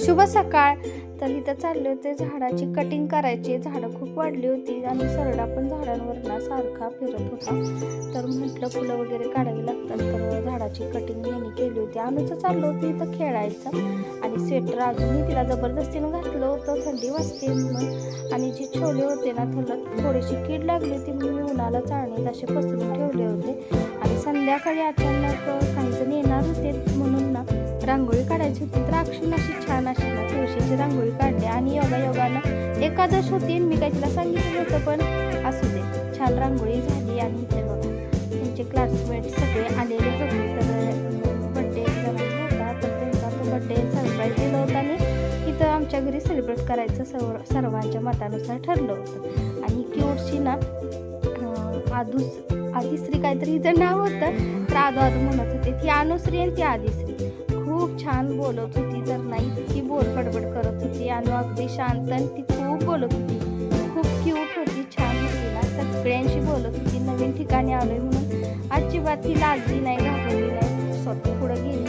शुभ सकाळ. तर इथं चालले होते झाडाची कटिंग करायची. झाडं खूप वाढली होती आणि सरडा पण झाडांवर ना सारखा फिरत होता. तर म्हटलं फुलं वगैरे काढावी लागतात, तर झाडाची कटिंग यांनी केली होती. अनुचं चाललं होतं इथं खेळायचं आणि स्वेटर अजूनही तिला जबरदस्तीनं घातलं होतं, थंडी वाजते म्हणून. आणि जे छोले होते ना थोडीशी कीड लागली होती म्हणून मी उन्हाला चाळणीत असे पसरून ठेवले होते. आणि संध्याकाळी अचानक काही जण येणार होते म्हणून ना रांगोळी काढायची होती. तर अक्षून अशी छान अशी ना तुळशीची रांगोळी काढली आणि योगायोगानं एकादश होती. मी काही तिला सांगितलं होतं, पण असू दे, छान रांगोळी झाली. आणि इथे बघा त्यांचे क्लासमेट सगळे आलेले होते. तर बड्डे जणांचा होता, तर त्यांचा तो बड्डे सरप्राईज दिला होता आणि इथं आमच्या घरी सेलिब्रेट करायचं सर्वांच्या मतानुसार ठरलं होतं. आणि क्यूटची ना आदिश्री काहीतरी हिचं नाव होतं, तर आदू म्हणत होते. ती अनुश्री आणि ती आदिश्री खूप छान बोलत होती. तर नाही इतकी बडबड करत होती. अनु अगदी शांत आणि ती खूप बोलत होती, खूप क्यूट होती, छान होती ना. सगळ्यांशी बोलत होती. नवीन ठिकाणी आलोय म्हणून अजिबात ती लाजली नाही, घाबरली नाही, स्वतः पुढं गेली